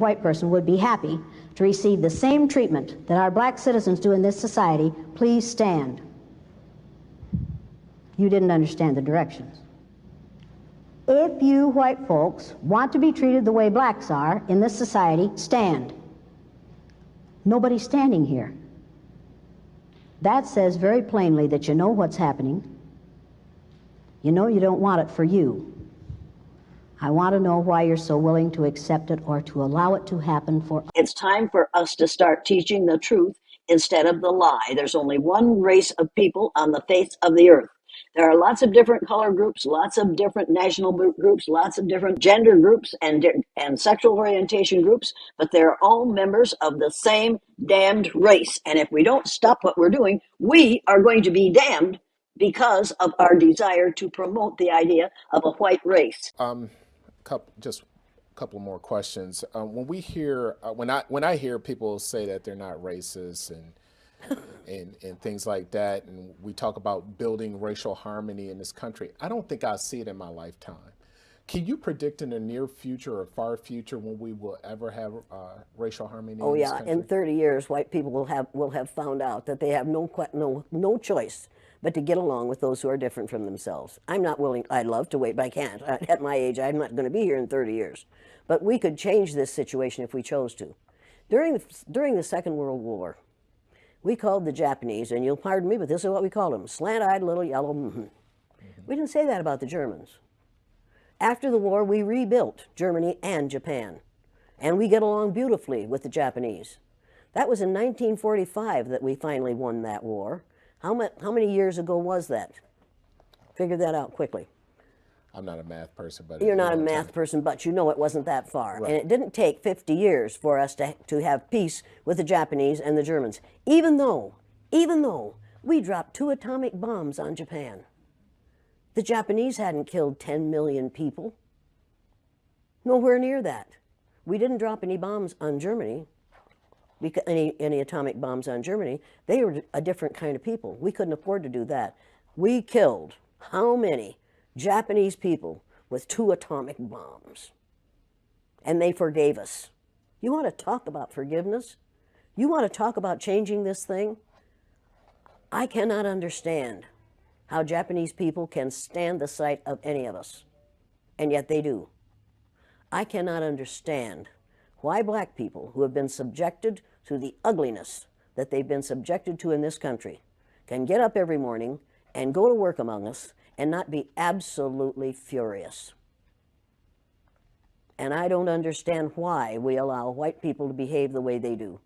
white person would be happy to receive the same treatment that our black citizens do in this society, please stand. You didn't understand the directions. If you white folks want to be treated the way blacks are in this society, stand. Nobody's standing here. That says very plainly that you know what's happening. You know you don't want it for you. I want to know why you're so willing to accept it or to allow it to happen for us. It's time for us to start teaching the truth instead of the lie. There's only one race of people on the face of the earth. There are lots of different color groups, lots of different national groups, lots of different gender groups and sexual orientation groups, but they're all members of the same damned race. And if we don't stop what we're doing, we are going to be damned because of our desire to promote the idea of a white race. Just a couple more questions. When we hear, when I hear people say that they're not racist and things like that, and we talk about building racial harmony in this country, I don't think I see it in my lifetime. Can you predict in the near future or far future when we will ever have racial harmony? Oh in this yeah, country? in 30 years, white people will have found out that they have no choice but to get along with those who are different from themselves. I'm not willing, I'd love to wait, but I can't. At my age, I'm not going to be here in 30 years. But we could change this situation if we chose to. During the Second World War, we called the Japanese, and you'll pardon me, but this is what we called them, slant-eyed little yellow We didn't say that about the Germans. After the war, we rebuilt Germany and Japan, and we get along beautifully with the Japanese. That was in 1945 that we finally won that war. How many years ago was that? Figure that out quickly. I'm not a math person, but you're not a math person, but you know it wasn't that far. Right. And it didn't take 50 years for us to have peace with the Japanese and the Germans, even though we dropped 2 atomic bombs on Japan. The Japanese hadn't killed 10 million people. Nowhere near that. We didn't drop any bombs on Germany. Any atomic bombs on Germany. They were a different kind of people. We couldn't afford to do that. We killed how many Japanese people with 2 atomic bombs? And they forgave us. You want to talk about forgiveness? You want to talk about changing this thing? I cannot understand how Japanese people can stand the sight of any of us, and yet they do. I cannot understand why black people who have been subjected to the ugliness that they've been subjected to in this country can get up every morning and go to work among us and not be absolutely furious. And I don't understand why we allow white people to behave the way they do.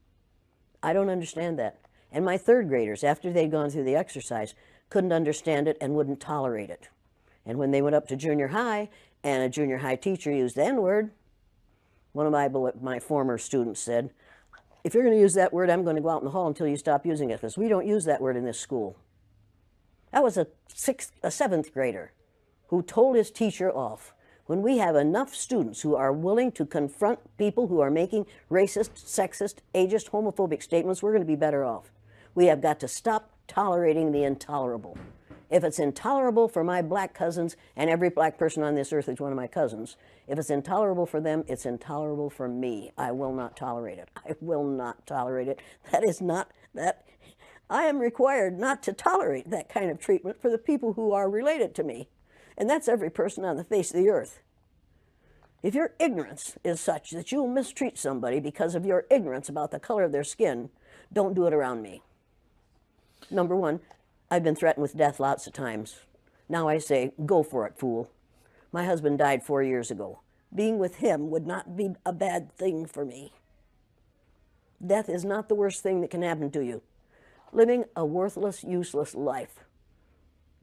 I don't understand that. And my 3rd graders, after they'd gone through the exercise, couldn't understand it and wouldn't tolerate it. And when they went up to junior high and a junior high teacher used the N-word, one of my former students said, if you're going to use that word, I'm going to go out in the hall until you stop using it, because we don't use that word in this school. That was a 7th grader who told his teacher off. When we have enough students who are willing to confront people who are making racist, sexist, ageist, homophobic statements, we're going to be better off. We have got to stop tolerating the intolerable. If it's intolerable for my black cousins, and every black person on this earth is one of my cousins, if it's intolerable for them, it's intolerable for me. I will not tolerate it. I will not tolerate it. I am required not to tolerate that kind of treatment for the people who are related to me. And that's every person on the face of the earth. If your ignorance is such that you'll mistreat somebody because of your ignorance about the color of their skin, don't do it around me. Number one, I've been threatened with death lots of times. Now I say, go for it, fool. My husband died 4 years ago. Being with him would not be a bad thing for me. Death is not the worst thing that can happen to you. Living a worthless, useless life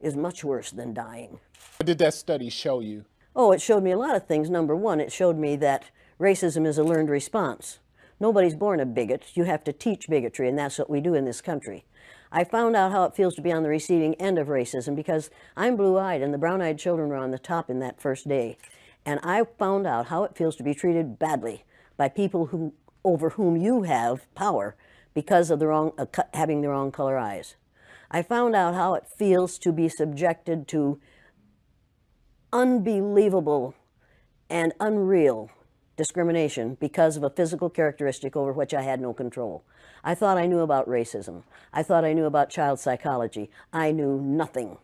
is much worse than dying. What did that study show you? Oh, it showed me a lot of things. Number one, it showed me that racism is a learned response. Nobody's born a bigot. You have to teach bigotry, and that's what we do in this country. I found out how it feels to be on the receiving end of racism because I'm blue-eyed, and the brown-eyed children were on the top in that first day. And I found out how it feels to be treated badly by people over whom you have power because of having the wrong color eyes. I found out how it feels to be subjected to unbelievable and unreal discrimination because of a physical characteristic over which I had no control. I thought I knew about racism. I thought I knew about child psychology. I knew nothing.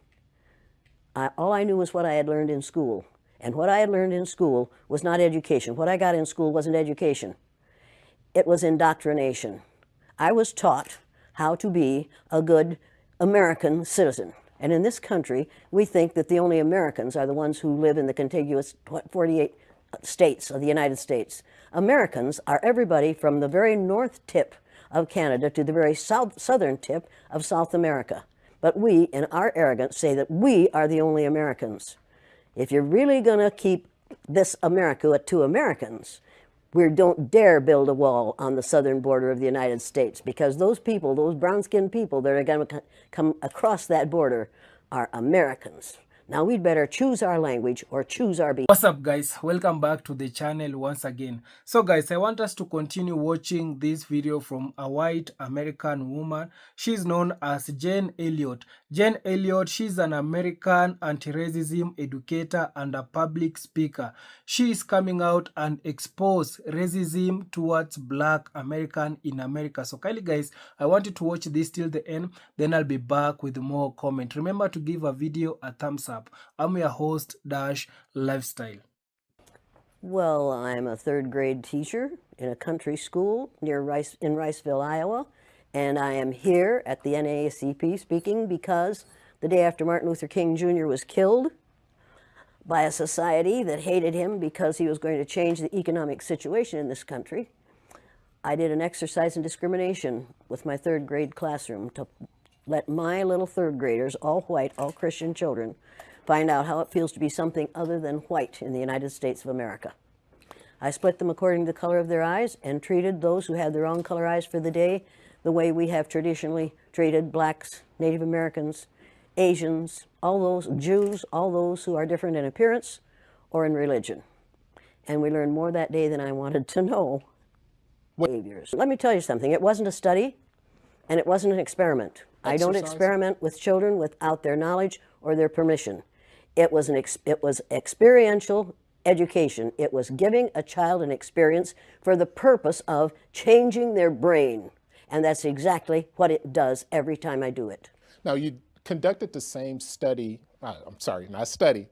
All I knew was what I had learned in school. And what I had learned in school was not education. What I got in school wasn't education. It was indoctrination. I was taught how to be a good American citizen. And in this country, we think that the only Americans are the ones who live in the contiguous 48 states of the United States. Americans are everybody from the very north tip of Canada to the very southern tip of South America. But we, in our arrogance, say that we are the only Americans. If you're really going to keep this America to Americans, we don't dare build a wall on the southern border of the United States, because those people, those brown-skinned people that are going to come across that border are Americans. Now we'd better choose our language or choose our behavior. What's up, guys? Welcome back to the channel once again. So guys, I want us to continue watching this video from a white American woman. She's known as Jane Elliott. Jane Elliott, she's an American anti-racism educator and a public speaker. She is coming out and expose racism towards Black American in America. So kindly guys, I want you to watch this till the end, then I'll be back with more comment. Remember to give a video a thumbs up. I'm your host, Dash Lifestyle. Well, I'm a third grade teacher in a country school in Riceville, Iowa, and I am here at the NAACP speaking because the day after Martin Luther King Jr. was killed by a society that hated him because he was going to change the economic situation in this country, I did an exercise in discrimination with my third grade classroom to let my little third graders, all white, all Christian children, find out how it feels to be something other than white in the United States of America. I split them according to the color of their eyes and treated those who had their own color eyes for the day the way we have traditionally treated blacks, Native Americans, Asians, all those Jews, all those who are different in appearance or in religion. And we learned more that day than I wanted to know. Behaviors. Let me tell you something. It wasn't a study and it wasn't an experiment. I don't experiment with children without their knowledge or their permission. It was experiential education. It was giving a child an experience for the purpose of changing their brain. And that's exactly what it does every time I do it. Now, you conducted the same study, I'm sorry, not study.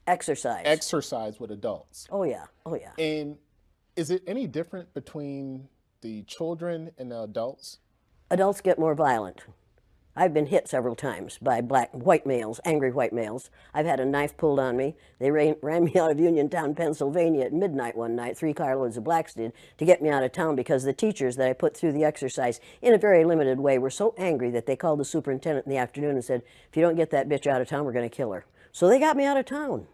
Exercise. Exercise with adults. Oh, yeah. Oh, yeah. And is it any different between the children and the adults? Adults get more violent. I've been hit several times by white males, angry white males. I've had a knife pulled on me. They ran me out of Uniontown, Pennsylvania at midnight one night, 3 carloads of blacks did, to get me out of town because the teachers that I put through the exercise in a very limited way were so angry that they called the superintendent in the afternoon and said, if you don't get that bitch out of town, we're going to kill her. So they got me out of town.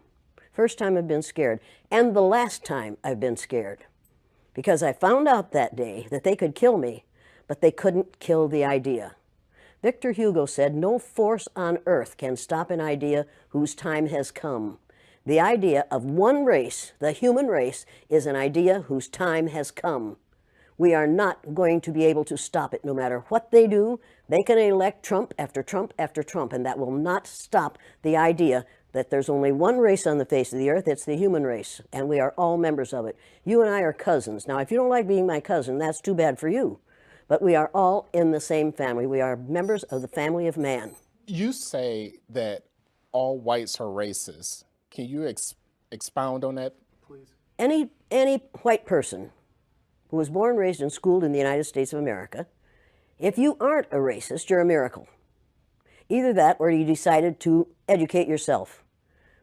First time I've been scared. And the last time I've been scared. Because I found out that day that they could kill me, but they couldn't kill the idea. Victor Hugo said, no force on earth can stop an idea whose time has come. The idea of one race, the human race, is an idea whose time has come. We are not going to be able to stop it no matter what they do. They can elect Trump after Trump after Trump, and that will not stop the idea that there's only one race on the face of the earth. It's the human race, and we are all members of it. You and I are cousins. Now, if you don't like being my cousin, that's too bad for you. But we are all in the same family. We are members of the family of man. You say that all whites are racist. Can you expound on that, please? Any white person who was born, raised, and schooled in the United States of America, if you aren't a racist, you're a miracle. Either that or you decided to educate yourself.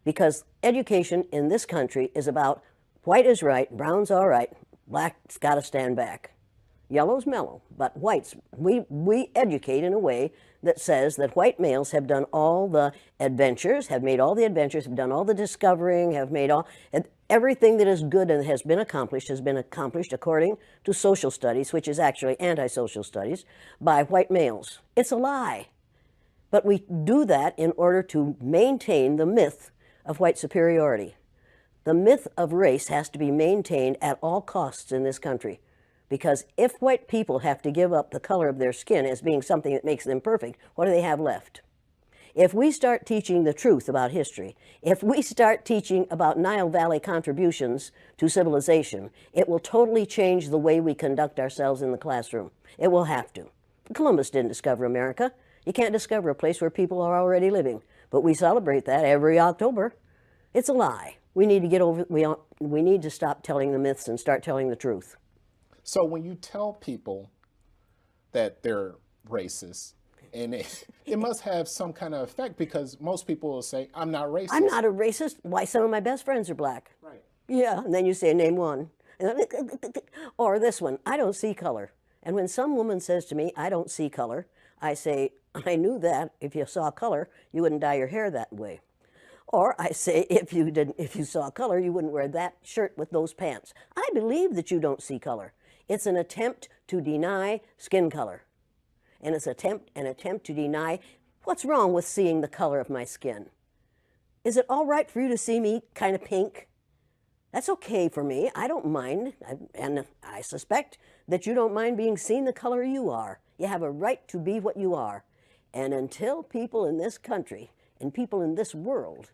Because education in this country is about white is right, brown's all right, black's got to stand back. Yellow's mellow, but whites, we educate in a way that says that white males have done all the adventures, have made all the adventures, have done all the discovering, have made everything that is good and has been accomplished according to social studies, which is actually anti-social studies, by white males. It's a lie. But we do that in order to maintain the myth of white superiority. The myth of race has to be maintained at all costs in this country. Because if white people have to give up the color of their skin as being something that makes them perfect, what do they have left? If we start teaching the truth about history, if we start teaching about Nile Valley contributions to civilization, it will totally change the way we conduct ourselves in the classroom. It will have to. Columbus didn't discover America. You can't discover a place where people are already living. But we celebrate that every October. It's a lie. We need to get over, we need to stop telling the myths and start telling the truth. So when you tell people that they're racist, and it must have some kind of effect, because most people will say, I'm not racist. I'm not a racist. Why, some of my best friends are black. Right. Yeah, and then you say, name one. Or this one, I don't see color. And when some woman says to me, I don't see color, I say, I knew that if you saw color, you wouldn't dye your hair that way. Or I say, if you saw color, you wouldn't wear that shirt with those pants. I believe that you don't see color. It's an attempt to deny skin color. And it's an attempt to deny what's wrong with seeing the color of my skin. Is it all right for you to see me kind of pink? That's okay for me. I don't mind. And I suspect that you don't mind being seen the color you are. You have a right to be what you are. And until people in this country and people in this world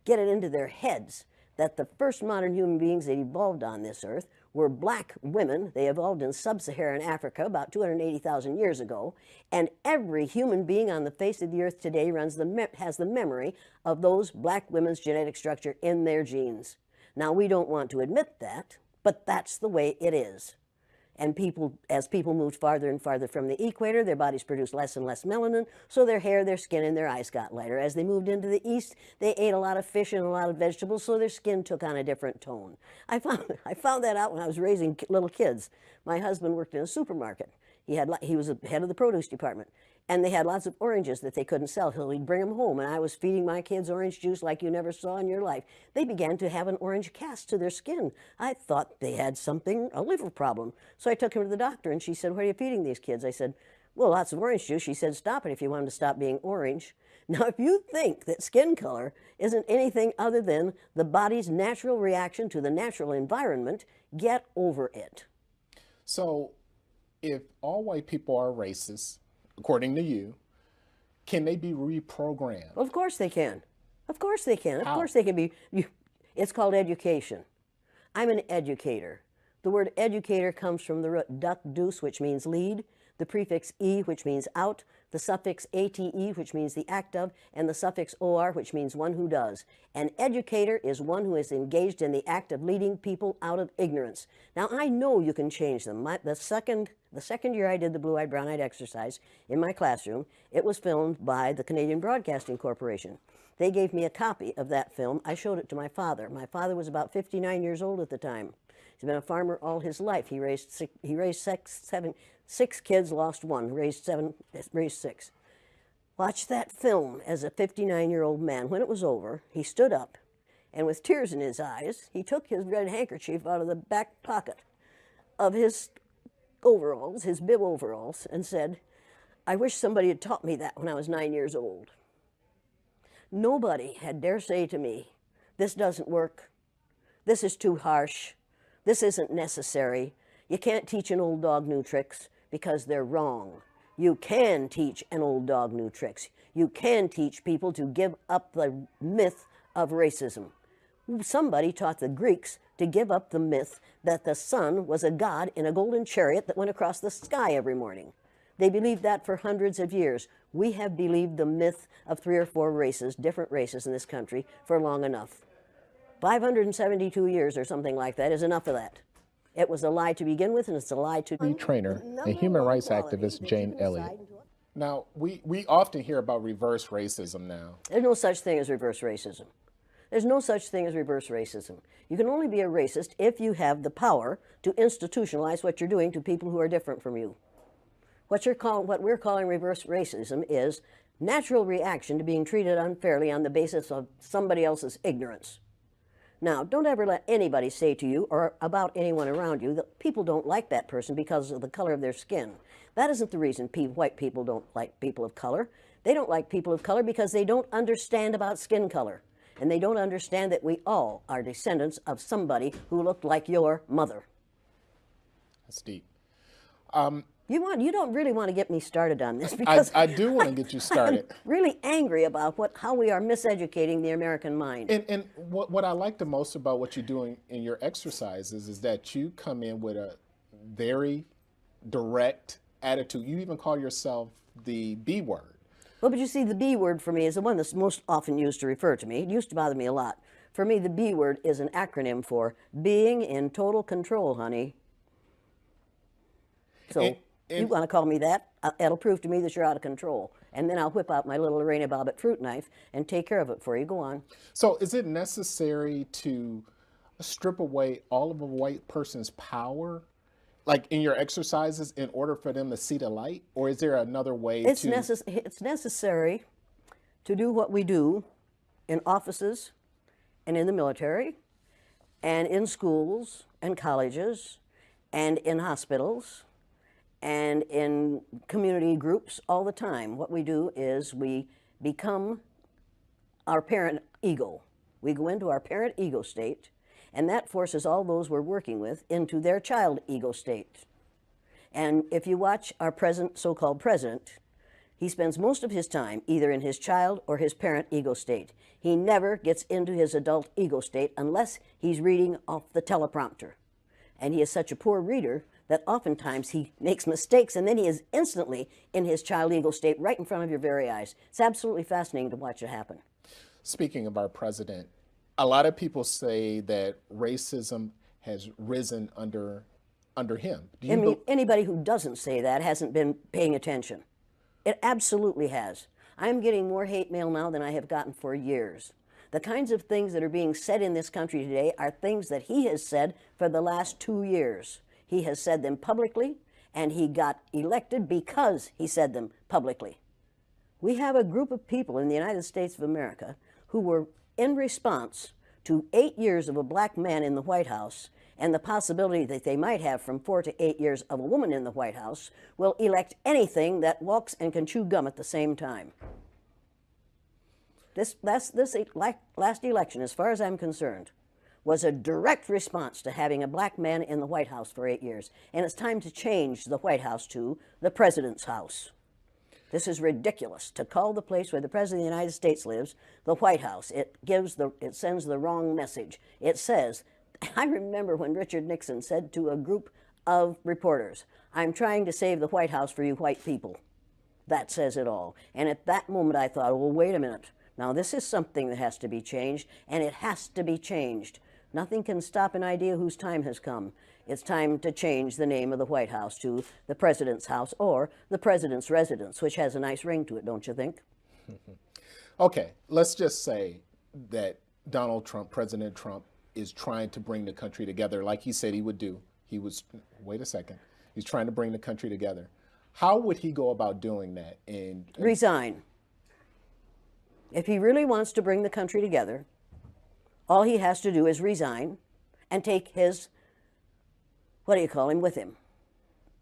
get it into their heads that the first modern human beings that evolved on this earth were black women. They evolved in sub-Saharan Africa about 280,000 years ago, and every human being on the face of the earth today has the memory of those black women's genetic structure in their genes. Now, we don't want to admit that, but that's the way it is. And as people moved farther and farther from the equator, their bodies produced less and less melanin, so their hair, their skin, and their eyes got lighter. As they moved into the east, they ate a lot of fish and a lot of vegetables, so their skin took on a different tone. I found that out when I was raising little kids. My husband worked in a supermarket. He was the head of the produce department. And they had lots of oranges that they couldn't sell, so he'd bring them home. And I was feeding my kids orange juice like you never saw in your life. They began to have an orange cast to their skin. I thought they had a liver problem. So I took them to the doctor, and she said, what are you feeding these kids? I said, well, lots of orange juice. She said, stop it if you want them to stop being orange. Now, if you think that skin color isn't anything other than the body's natural reaction to the natural environment, get over it. So if all white people are racist, according to you, can they be reprogrammed? Of course they can. Of course they can. Of How? course they can be. It's called education. I'm an educator. The word educator comes from the root duck deuce, which means lead, the prefix e, which means out, the suffix ate, which means the act of, and the suffix or, which means one who does. An educator is one who is engaged in the act of leading people out of ignorance. Now, I know you can change them. The second year I did the blue-eyed, brown-eyed exercise in my classroom, it was filmed by the Canadian Broadcasting Corporation. They gave me a copy of that film. I showed it to my father. My father was about 59 years old at the time. He's been a farmer all his life. He raised six kids, lost one, raised six. Watched that film as a 59-year-old man. When it was over, he stood up, and with tears in his eyes, he took his red handkerchief out of the back pocket of his overalls, his bib overalls, and said, I wish somebody had taught me that when I was 9 years old. Nobody had dare say to me, this doesn't work, this is too harsh, this isn't necessary, you can't teach an old dog new tricks because they're wrong. You can teach an old dog new tricks. You can teach people to give up the myth of racism. Somebody taught the Greeks to give up the myth that the sun was a god in a golden chariot that went across the sky every morning. They believed that for hundreds of years. We have believed the myth of 3 or 4 races, different races in this country, for long enough. 572 years or something like that is enough of that. It was a lie to begin with, and it's a lie to... Trainer and human rights activist Jane Elliott. Now, we often hear about reverse racism now. There's no such thing as reverse racism. There's no such thing as reverse racism. You can only be a racist if you have the power to institutionalize what you're doing to people who are different from you. What we're calling reverse racism is natural reaction to being treated unfairly on the basis of somebody else's ignorance. Now, don't ever let anybody say to you or about anyone around you that people don't like that person because of the color of their skin. That isn't the reason white people don't like people of color. They don't like people of color because they don't understand about skin color. And they don't understand that we all are descendants of somebody who looked like your mother. That's deep. You don't really want to get me started on this because I do want to get you started. I'm really angry about how we are miseducating the American mind. And what I like the most about what you're doing in your exercises is that you come in with a very direct attitude. You even call yourself the B word. Well, but you see, the B word for me is the one that's most often used to refer to me. It used to bother me a lot. For me, the B word is an acronym for being in total control, honey. So you want to call me that? That'll prove to me that you're out of control. And then I'll whip out my little Lorena Bobbitt fruit knife and take care of it for you. Go on. So is it necessary to strip away all of a white person's power, like in your exercises, in order for them to see the light? Or is there another way It's necessary to do what we do in offices and in the military and in schools and colleges and in hospitals and in community groups all the time. What we do is we become our parent ego. We go into our parent ego state, and that forces all those we're working with into their child ego state. And if you watch our present so-called president, he spends most of his time either in his child or his parent ego state. He never gets into his adult ego state unless he's reading off the teleprompter. And he is such a poor reader that oftentimes he makes mistakes, and then he is instantly in his child ego state right in front of your very eyes. It's absolutely fascinating to watch it happen. Speaking of our president, a lot of people say that racism has risen under him. Anybody who doesn't say that hasn't been paying attention. It absolutely has. I'm getting more hate mail now than I have gotten for years. The kinds of things that are being said in this country today are things that he has said for the last 2 years. He has said them publicly, and he got elected because he said them publicly. We have a group of people in the United States of America who were in response to 8 years of a black man in the White House and the possibility that they might have from 4 to 8 years of a woman in the White House, will elect anything that walks and can chew gum at the same time. This last election, as far as I'm concerned, was a direct response to having a black man in the White House for 8 years. And it's time to change the White House to the President's house. This is ridiculous to call the place where the President of the United States lives the White House. It sends the wrong message. It says, I remember when Richard Nixon said to a group of reporters, "I'm trying to save the White House for you white people." That says it all. And at that moment I thought, well, wait a minute. Now this is something that has to be changed, and it has to be changed. Nothing can stop an idea whose time has come. It's time to change the name of the White House to the President's house or the President's residence, which has a nice ring to it, don't you think? Okay, let's just say that Donald Trump, President Trump, is trying to bring the country together like he said he would do. Wait a second, he's trying to bring the country together. How would he go about doing that? Resign. If he really wants to bring the country together, all he has to do is resign and take his, with him?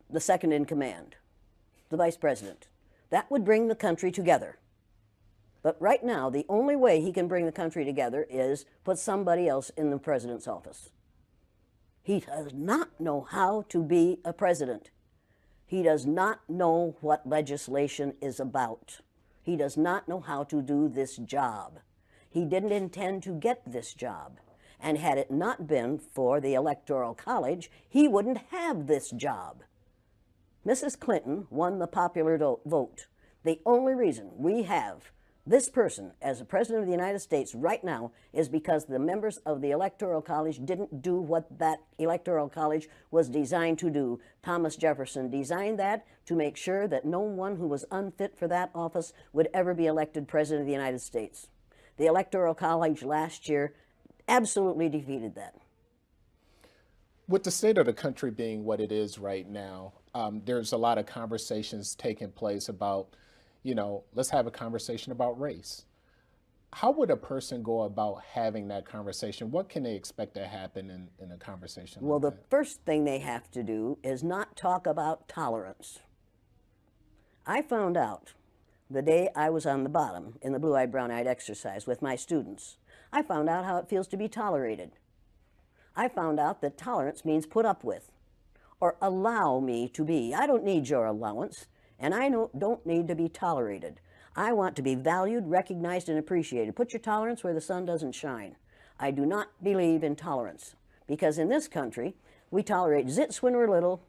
The second in command, the vice president. That would bring the country together. But right now, the only way he can bring the country together is put somebody else in the president's office. He does not know how to be a president. He does not know what legislation is about. He does not know how to do this job. He didn't intend to get this job. And had it not been for the Electoral College, he wouldn't have this job. Mrs. Clinton won the popular vote. The only reason we have this person as a president of the United States right now is because the members of the Electoral College didn't do what that Electoral College was designed to do. Thomas Jefferson designed that to make sure that no one who was unfit for that office would ever be elected president of the United States. The Electoral College last year absolutely defeated that. With the state of the country being what it is right now, there's a lot of conversations taking place about, let's have a conversation about race. How would a person go about having that conversation? What can they expect to happen in a conversation Well, like the first thing they have to do is not talk about tolerance. I found out the day I was on the bottom in the blue-eyed, brown-eyed exercise with my students, I found out how it feels to be tolerated. I found out that tolerance means put up with. or allow me to be. I don't need your allowance, and I don't need to be tolerated. I want to be valued, recognized, and appreciated. Put your tolerance where the sun doesn't shine. I do not believe in tolerance, because in this country, we tolerate zits when we're little,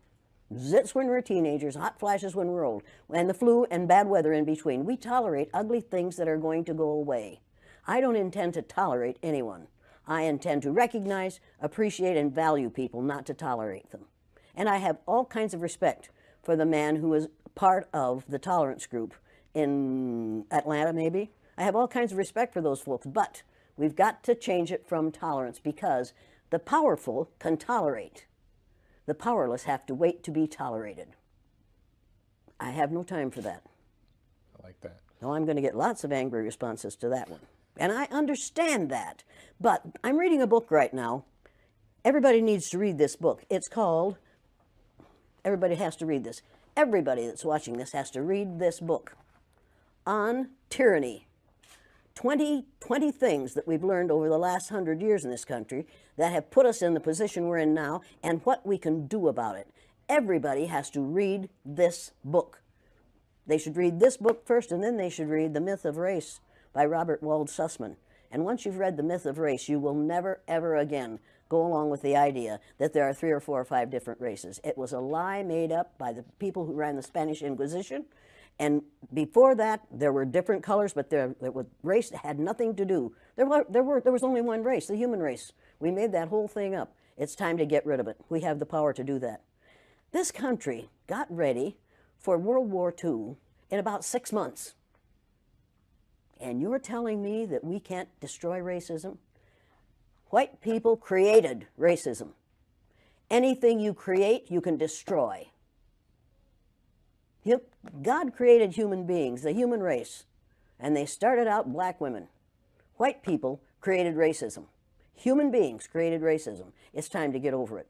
zits when we're teenagers, hot flashes when we're old, and the flu and bad weather in between. We tolerate ugly things that are going to go away. I don't intend to tolerate anyone. I intend to recognize, appreciate, and value people, not to tolerate them. And I have all kinds of respect for the man who is part of the tolerance group in Atlanta, maybe. I have all kinds of respect for those folks, but we've got to change it from tolerance, because the powerful can tolerate. The powerless have to wait to be tolerated. I have no time for that. I like that. No, I'm going to get lots of angry responses to that one. And I understand that. But I'm reading a book right now. Everybody needs to read this book. It's called, everybody has to read this. Everybody that's watching this has to read this book on tyranny. 20 things that we've learned over the last 100 years in this country that have put us in the position we're in now, and what we can do about it. Everybody has to read this book. They should read this book first, and then they should read The Myth of Race by Robert Wald Sussman. And once you've read The Myth of Race, you will never, ever again go along with the idea that there are 3 or 4 or 5 different races. It was a lie made up by the people who ran the Spanish Inquisition. And before that, there were different colors, but race had nothing to do. There was only one race, the human race. We made that whole thing up. It's time to get rid of it. We have the power to do that. This country got ready for World War II in about 6 months. And you're telling me that we can't destroy racism? White people created racism. Anything you create, you can destroy. God created human beings, the human race, and they started out black women. White people created racism. Human beings created racism. It's time to get over it.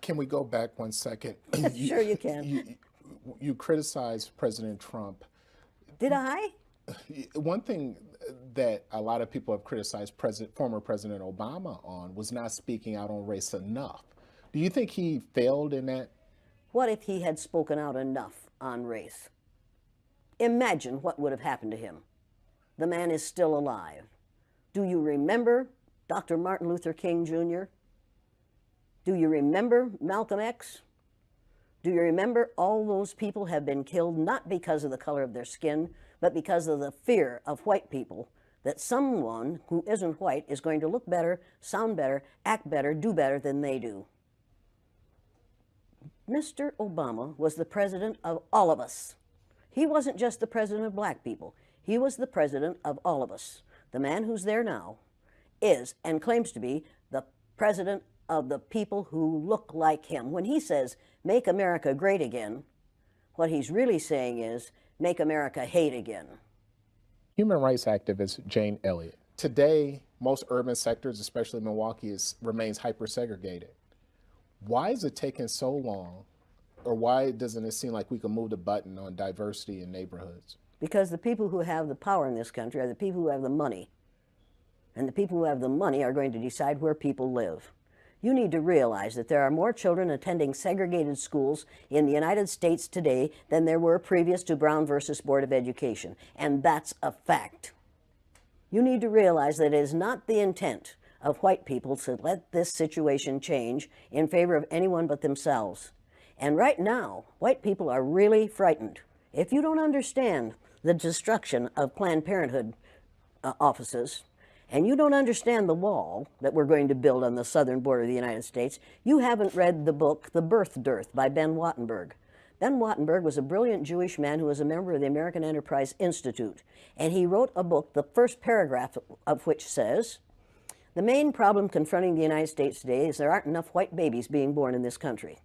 Can we go back 1 second? Sure you can. You criticized President Trump. Did I? One thing that a lot of people have criticized former President Obama on was not speaking out on race enough. Do you think he failed in that? What if he had spoken out enough on race? Imagine what would have happened to him. The man is still alive. Do you remember Dr. Martin Luther King Jr.? Do you remember Malcolm X? Do you remember all those people have been killed not because of the color of their skin, but because of the fear of white people that someone who isn't white is going to look better, sound better, act better, do better than they do? Mr. Obama was the president of all of us. He wasn't just the president of black people. He was the president of all of us. The man who's there now is and claims to be the president of the people who look like him. When he says, "Make America great again," what he's really saying is, "Make America hate again." Human rights activist Jane Elliott. Today, most urban sectors, especially Milwaukee, remains hyper-segregated. Why is it taking so long, or why doesn't it seem like we can move the button on diversity in neighborhoods? Because the people who have the power in this country are the people who have the money. And the people who have the money are going to decide where people live. You need to realize that there are more children attending segregated schools in the United States today than there were previous to Brown versus Board of Education. And that's a fact. You need to realize that it is not the intent of white people to let this situation change in favor of anyone but themselves. And right now, white people are really frightened. If you don't understand the destruction of Planned Parenthood offices, and you don't understand the wall that we're going to build on the southern border of the United States, you haven't read the book, The Birth Dearth by Ben Wattenberg. Ben Wattenberg was a brilliant Jewish man who was a member of the American Enterprise Institute. And he wrote a book, the first paragraph of which says, "The main problem confronting the United States today is there aren't enough white babies being born in this country."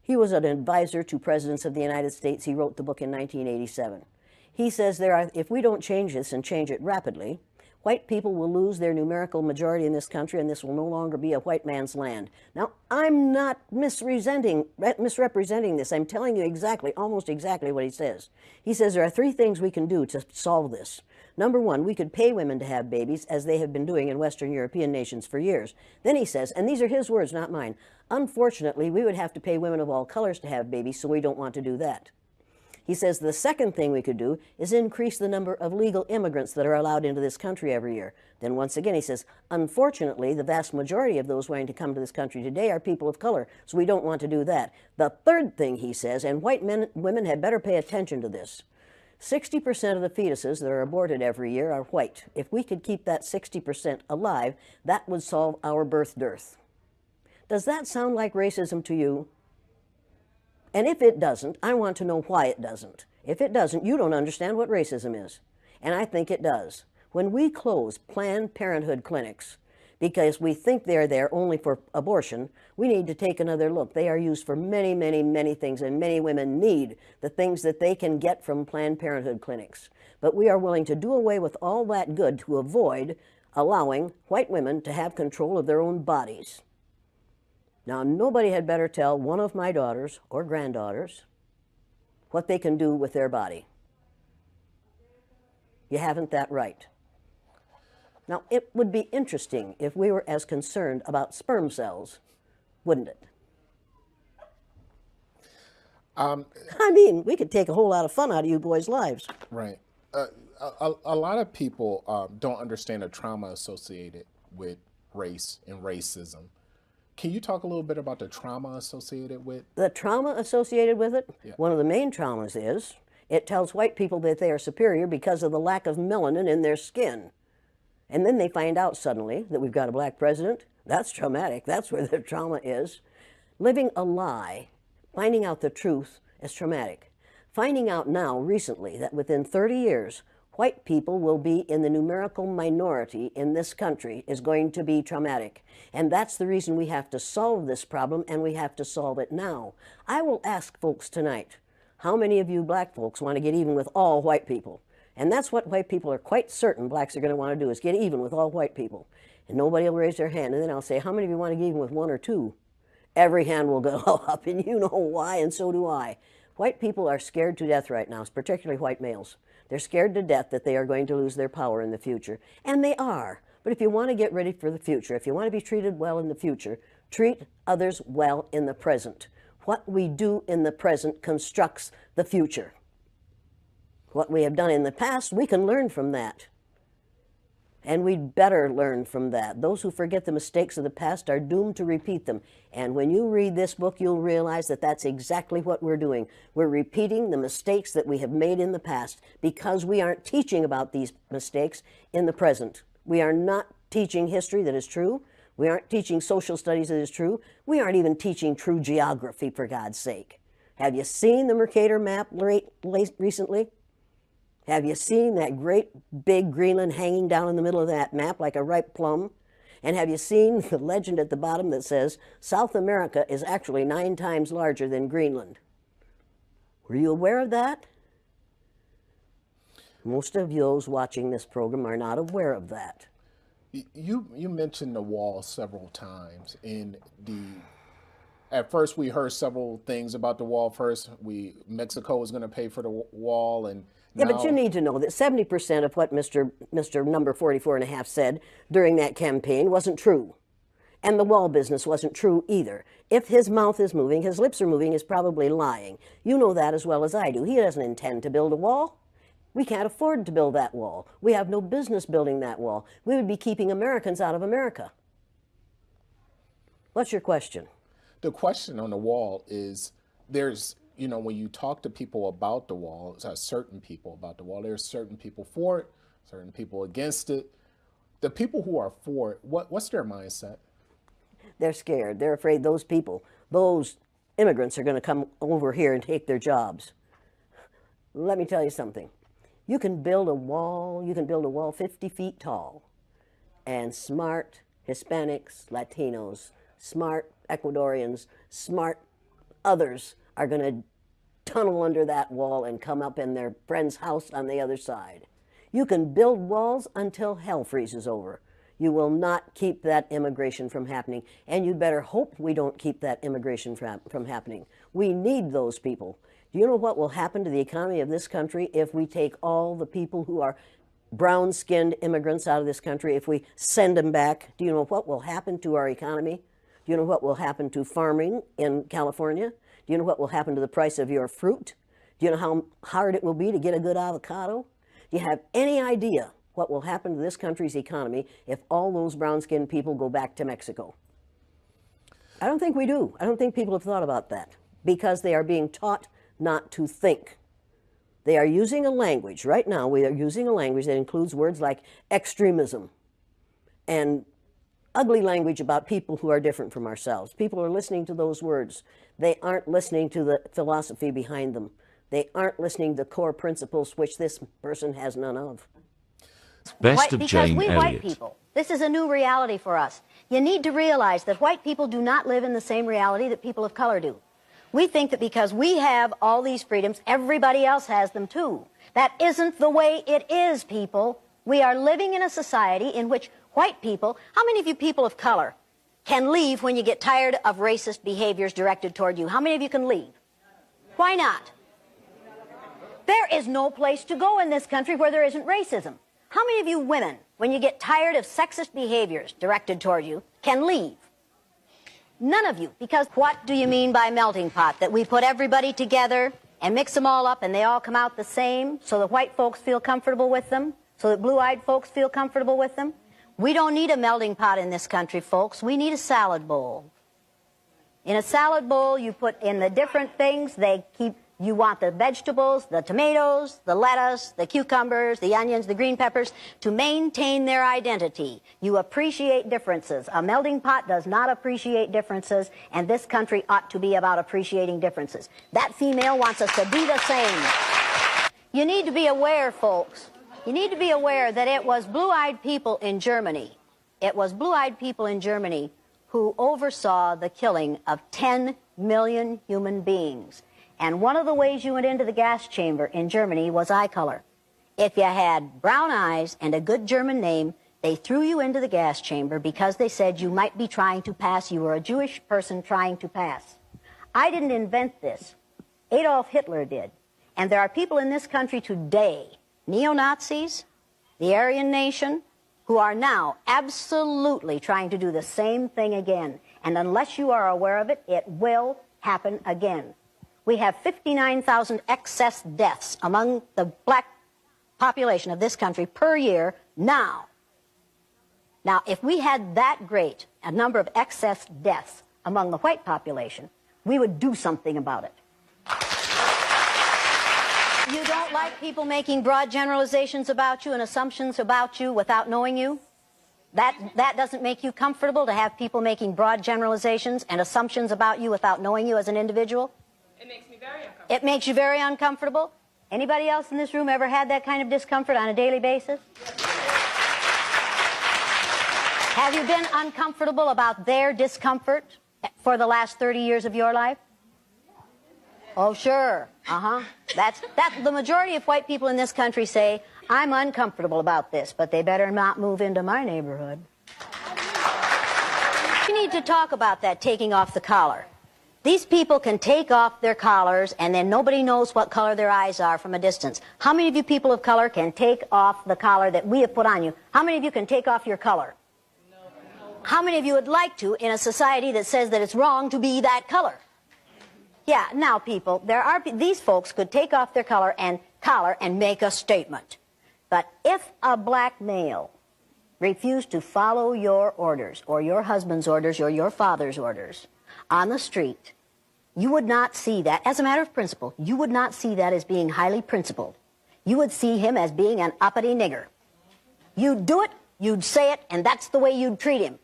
He was an advisor to presidents of the United States. He wrote the book in 1987. He says if we don't change this and change it rapidly, white people will lose their numerical majority in this country, and this will no longer be a white man's land. Now, I'm not misrepresenting this. I'm telling you exactly, almost exactly what he says. He says there are 3 things we can do to solve this. Number 1, we could pay women to have babies, as they have been doing in Western European nations for years. Then he says, and these are his words, not mine, unfortunately, we would have to pay women of all colors to have babies, so we don't want to do that. He says the second thing we could do is increase the number of legal immigrants that are allowed into this country every year. Then once again he says, unfortunately, the vast majority of those wanting to come to this country today are people of color, so we don't want to do that. The third thing he says, and women had better pay attention to this, 60% of the fetuses that are aborted every year are white. If we could keep that 60% alive, that would solve our birth dearth. Does that sound like racism to you? And if it doesn't, I want to know why it doesn't. If it doesn't, you don't understand what racism is. And I think it does. When we close Planned Parenthood clinics because we think they're there only for abortion, we need to take another look. They are used for many, many, many things, and many women need the things that they can get from Planned Parenthood clinics. But we are willing to do away with all that good to avoid allowing white women to have control of their own bodies. Now, nobody had better tell one of my daughters or granddaughters what they can do with their body. You haven't that right. Now, it would be interesting if we were as concerned about sperm cells, wouldn't it? I mean, we could take a whole lot of fun out of you boys' lives. Right. A lot of people don't understand the trauma associated with race and racism. Can you talk a little bit about the trauma associated with? The trauma associated with it? Yeah. One of the main traumas is it tells white people that they are superior because of the lack of melanin in their skin. And then they find out suddenly that we've got a black president. That's traumatic. That's where the trauma is. Living a lie, finding out the truth is traumatic. Finding out now, recently, that within 30 years, white people will be in the numerical minority in this country is going to be traumatic. And that's the reason we have to solve this problem, and we have to solve it now. I will ask folks tonight, how many of you black folks want to get even with all white people? And that's what white people are quite certain blacks are going to want to do, is get even with all white people. And nobody will raise their hand. And then I'll say, how many of you want to get even with 1 or 2? Every hand will go up, and you know why, and so do I. White people are scared to death right now, particularly white males. They're scared to death that they are going to lose their power in the future. And they are. But if you want to get ready for the future, if you want to be treated well in the future, treat others well in the present. What we do in the present constructs the future. What we have done in the past, we can learn from that. And we'd better learn from that. Those who forget the mistakes of the past are doomed to repeat them. And when you read this book, you'll realize that that's exactly what we're doing. We're repeating the mistakes that we have made in the past because we aren't teaching about these mistakes in the present. We are not teaching history that is true. We aren't teaching social studies that is true. We aren't even teaching true geography, for God's sake. Have you seen the Mercator map recently? Have you seen that great big Greenland hanging down in the middle of that map like a ripe plum? And have you seen the legend at the bottom that says, South America is actually 9 times larger than Greenland? Were you aware of that? Most of those watching this program are not aware of that. You mentioned the wall several times. At first we heard several things about the wall. First, Mexico was going to pay for the wall, and yeah, but you need to know that 70% of what Mr. Number 44 and a half said during that campaign wasn't true. And the wall business wasn't true either. If his mouth is moving, his lips are moving, he's probably lying. You know that as well as I do. He doesn't intend to build a wall. We can't afford to build that wall. We have no business building that wall. We would be keeping Americans out of America. What's your question? The question on the wall is, when you talk to people about the wall, certain people about the wall, there's certain people for it, certain people against it. The people who are for it, what's their mindset? They're scared. They're afraid those immigrants are going to come over here and take their jobs. Let me tell you something. You can build a wall 50 feet tall, and smart Hispanics, Latinos, smart Ecuadorians, smart others are going to tunnel under that wall and come up in their friend's house on the other side. You can build walls until hell freezes over. You will not keep that immigration from happening, and you better hope we don't keep that immigration from happening. We need those people. Do you know what will happen to the economy of this country if we take all the people who are brown-skinned immigrants out of this country, if we send them back? Do you know what will happen to our economy? Do you know what will happen to farming in California? Do you know what will happen to the price of your fruit? Do you know how hard it will be to get a good avocado? Do you have any idea what will happen to this country's economy if all those brown-skinned people go back to Mexico? I don't think we do. I don't think people have thought about that because they are being taught not to think. They are using a language, right now we are using a language that includes words like extremism and ugly language about people who are different from ourselves. People are listening to those words. They aren't listening to the philosophy behind them. They aren't listening to core principles which this person has none of. Best of Because Jane we Elliott. white people, this is a new reality for us. You need to realize that white people do not live in the same reality that people of color do. We think that because we have all these freedoms, everybody else has them too. That isn't the way it is, people. We are living in a society in which white people, how many of you people of color can leave when you get tired of racist behaviors directed toward you? How many of you can leave? Why not? There is no place to go in this country where there isn't racism. How many of you women, when you get tired of sexist behaviors directed toward you, can leave? None of you, because what do you mean by melting pot? That we put everybody together and mix them all up and they all come out the same so that white folks feel comfortable with them, so that blue-eyed folks feel comfortable with them? We don't need a melting pot in this country, folks. We need a salad bowl. In a salad bowl, you put in the different things. You want the vegetables, the tomatoes, the lettuce, the cucumbers, the onions, the green peppers, to maintain their identity. You appreciate differences. A melting pot does not appreciate differences, and this country ought to be about appreciating differences. That female wants us to be the same. You need to be aware, folks. You need to be aware that it was blue-eyed people in Germany. It was blue-eyed people in Germany who oversaw the killing of 10 million human beings. And one of the ways you went into the gas chamber in Germany was eye color. If you had brown eyes and a good German name, they threw you into the gas chamber because they said you might be trying to pass. You were a Jewish person trying to pass. I didn't invent this. Adolf Hitler did. And there are people in this country today, neo-Nazis, the Aryan nation, who are now absolutely trying to do the same thing again. And unless you are aware of it, it will happen again. We have 59,000 excess deaths among the black population of this country per year now. Now, if we had that great a number of excess deaths among the white population, we would do something about it. You don't like people making broad generalizations about you and assumptions about you without knowing you? That doesn't make you comfortable to have people making broad generalizations and assumptions about you without knowing you as an individual? It makes me very uncomfortable. It makes you very uncomfortable? Anybody else in this room ever had that kind of discomfort on a daily basis? Have you been uncomfortable about their discomfort for the last 30 years of your life? Oh, sure. That's the majority of white people in this country say, I'm uncomfortable about this, but they better not move into my neighborhood. We need to talk about that taking off the collar. These people can take off their collars and then nobody knows what color their eyes are from a distance. How many of you people of color can take off the collar that we have put on you? How many of you can take off your color? No. How many of you would like to in a society that says that it's wrong to be that color? Yeah, now people, these folks could take off their collar and make a statement. But if a black male refused to follow your orders or your husband's orders or your father's orders on the street, you would not see that, as a matter of principle, you would not see that as being highly principled. You would see him as being an uppity nigger. You'd do it, you'd say it, and that's the way you'd treat him.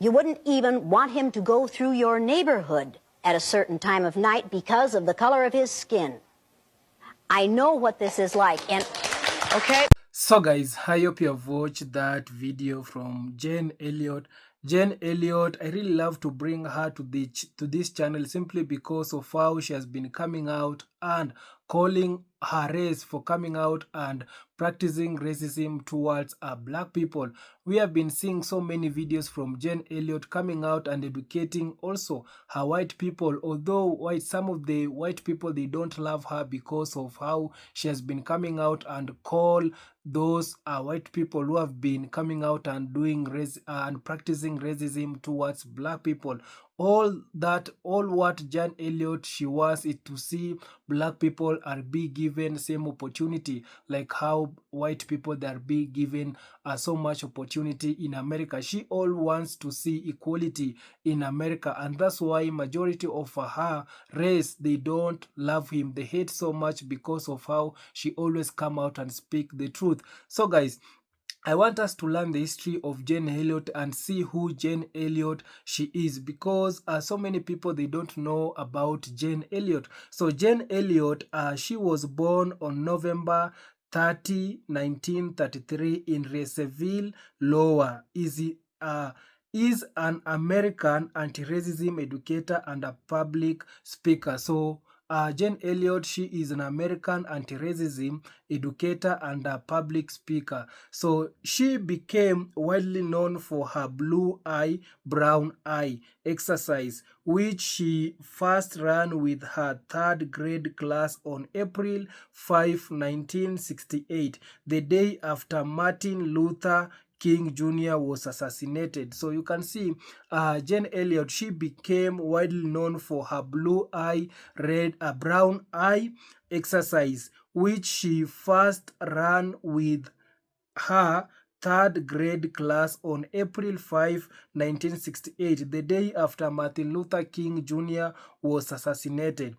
You wouldn't even want him to go through your neighborhood at a certain time of night because of the color of his skin. I know what this is like, and okay. So guys, I hope you have watched that video from Jane Elliott. Jane Elliott, I really love to bring her to this channel simply because of how she has been coming out and calling her race for coming out and practicing racism towards black people. We have been seeing so many videos from Jane Elliott coming out and educating also her white people, although some of the white people, they don't love her because of how she has been coming out and call those white people who have been coming out and doing and practicing racism towards black people. All what Jane Elliott she was is to see black people are being given same opportunity like how white people they are being given so much opportunity in America. She all wants to see equality in America, and that's why majority of her race they don't love him. They hate so much because of how she always come out and speak the truth. So guys, I want us to learn the history of Jane Elliott and see who Jane Elliott she is, because so many people they don't know about Jane Elliott. So Jane Elliott, she was born on November 30, 1933 in Raceville, Iowa. Is an American anti-racism educator and a public speaker. So Jane Elliott, she is an American anti-racism educator and a public speaker. So she became widely known for her blue eye, brown eye exercise, which she first ran with her third grade class on April 5, 1968, the day after Martin Luther King Jr. was assassinated. So you can see Jane Elliott, she became widely known for her blue eye, brown eye exercise, which she first ran with her third grade class on April 5, 1968, the day after Martin Luther King Jr. was assassinated.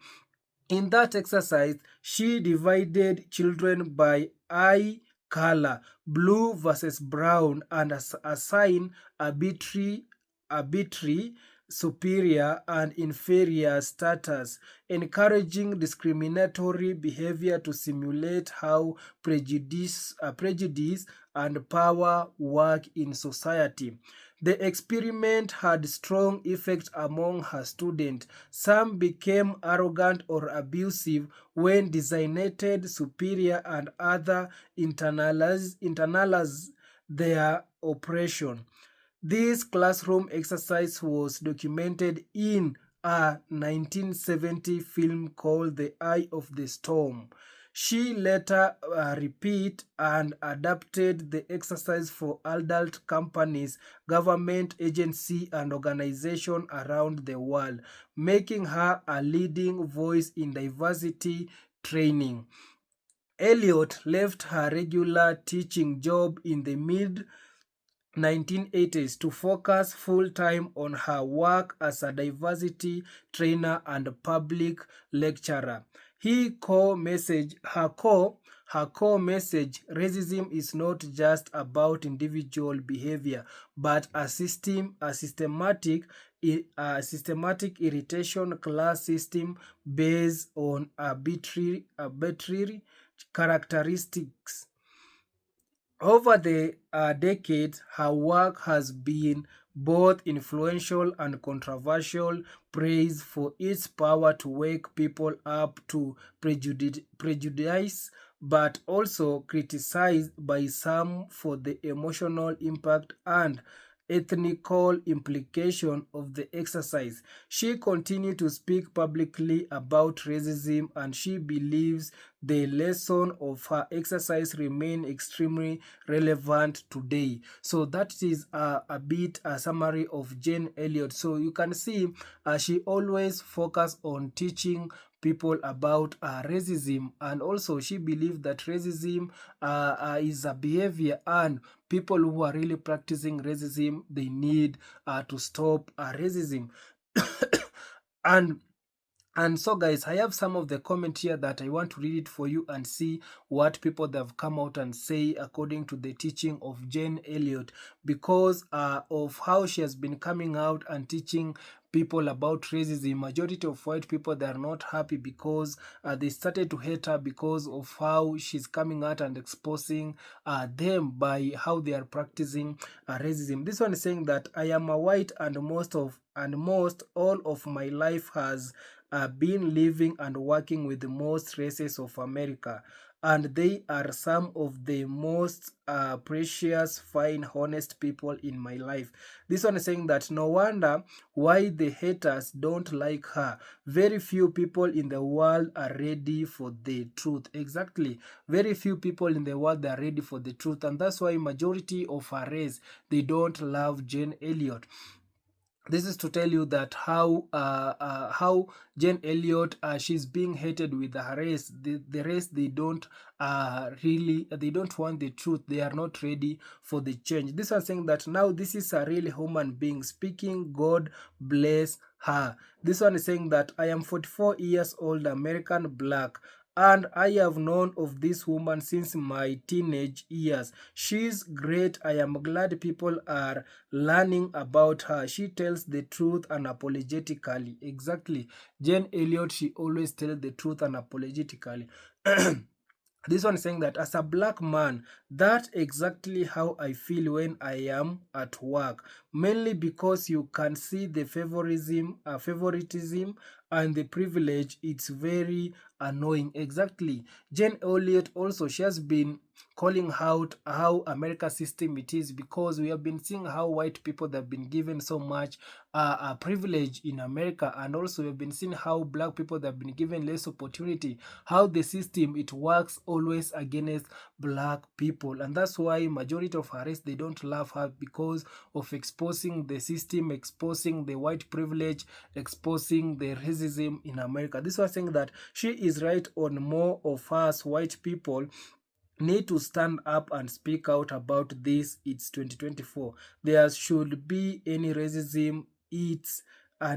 In that exercise, she divided children by eye color, blue versus brown, and assigned arbitrary superior and inferior status, encouraging discriminatory behavior to simulate how prejudice and power work in society. The experiment had strong effects among her students. Some became arrogant or abusive when designated superior, and others internalized their oppression. This classroom exercise was documented in a 1970 film called The Eye of the Storm. She later repeat and adapted the exercise for adult companies, government agencies, and organizations around the world, making her a leading voice in diversity training. Elliott left her regular teaching job in the mid 1980s to focus full-time on her work as a diversity trainer and public lecturer. Her core message, racism is not just about individual behavior, but a systematic irritation class system based on arbitrary characteristics. Over the decades, her work has been both influential and controversial, praised for its power to wake people up to prejudice, but also criticized by some for the emotional impact and ethnical implication of the exercise. She continued to speak publicly about racism, and she believes the lesson of her exercise remain extremely relevant today. So that is a bit a summary of Jane Elliott. So you can see she always focus on teaching people about racism, and also she believed that racism is a behavior, and people who are really practicing racism, they need to stop racism. And so guys, I have some of the comment here that I want to read it for you and see what people that have come out and say according to the teaching of Jane Elliott, because of how she has been coming out and teaching people about racism. Majority of white people, they are not happy because they started to hate her because of how she's coming out and exposing them by how they are practicing racism. This one is saying that I am a white, and most all of my life has been living and working with most races of America, and they are some of the most precious, fine, honest people in my life. This one is saying that no wonder why the haters don't like her. Very few people in the world are ready for the truth. Exactly. Very few people in the world are ready for the truth, and that's why majority of her race, they don't love Jane Elliott. This is to tell you that how Jane Elliott, she's being hated with her race. The race, they don't really, they don't want the truth. They are not ready for the change. This is saying that now this is a really human being speaking. God bless her. This one is saying that I am 44 years old, American, black, and I have known of this woman since my teenage years. She's great. I am glad people are learning about her. She tells the truth unapologetically. Exactly. Jane Elliott, she always tells the truth unapologetically. This one is saying that as a black man, that's exactly how I feel when I am at work. Mainly because you can see the favoritism and the privilege. It's very annoying. Exactly. Jane Elliott also, she has been calling out how America system it is, because we have been seeing how white people have been given so much privilege in America, and also we have been seeing how black people have been given less opportunity, how the system it works always against black people, and that's why majority of her race, they don't love her, because of exposing the system, exposing the white privilege, exposing the racism in America. This was saying that she is right on more of us white people need to stand up and speak out about this. It's 2024. There should be any racism. It's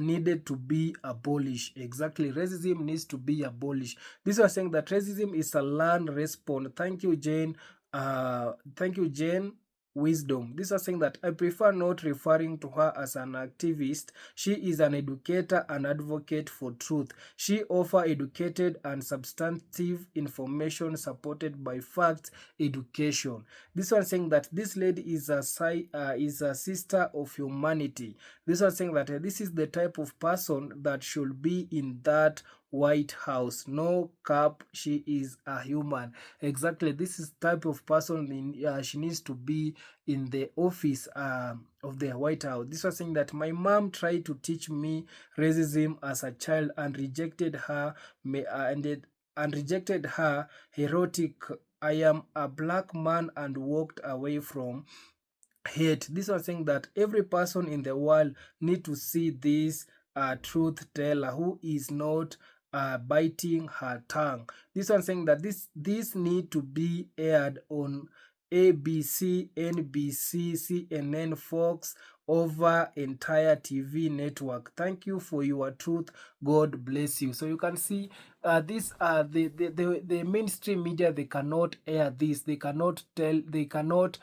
needed to be abolished. Exactly. Racism needs to be abolished. This was saying that racism is a learned response. Thank you, Jane. Thank you, Jane. Wisdom. This was saying that I prefer not referring to her as an activist. She is an educator and advocate for truth. She offers educated and substantive information supported by facts education. This one saying that this lady is a sister of humanity. This one saying that this is the type of person that should be in that White House. No cap, she is a human. Exactly, this is type of person she needs to be in the office of the White House. This was saying that my mom tried to teach me racism as a child and rejected her and rejected her heroic. I am a black man and walked away from hate. This was saying that every person in the world need to see this truth teller who is not biting her tongue. This one saying that this need to be aired on ABC, NBC, CNN, Fox, over entire TV network. Thank you for your truth. God bless you. So you can see this the mainstream media, they cannot air this. They cannot tell. They cannot.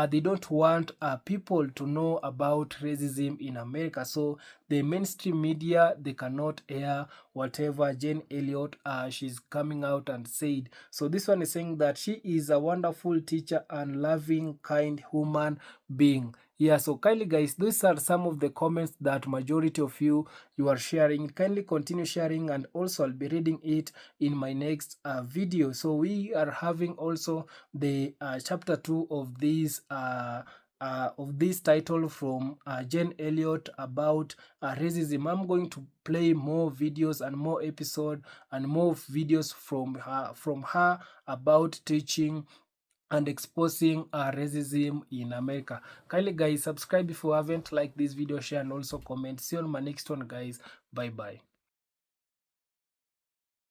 They don't want people to know about racism in America. So the mainstream media, they cannot air whatever Jane Elliott she's coming out and said. So this one is saying that she is a wonderful teacher and loving, kind human being. Yeah, so kindly guys, these are some of the comments that majority of you are sharing. Kindly continue sharing, and also I'll be reading it in my next video. So we are having also the chapter 2 of this title from Jane Elliott about racism. I'm going to play more videos and more episode and more videos from her about teaching and exposing racism in America. Kindly guys, subscribe if you haven't, like this video, share, and also comment. See you on my next one guys. Bye bye.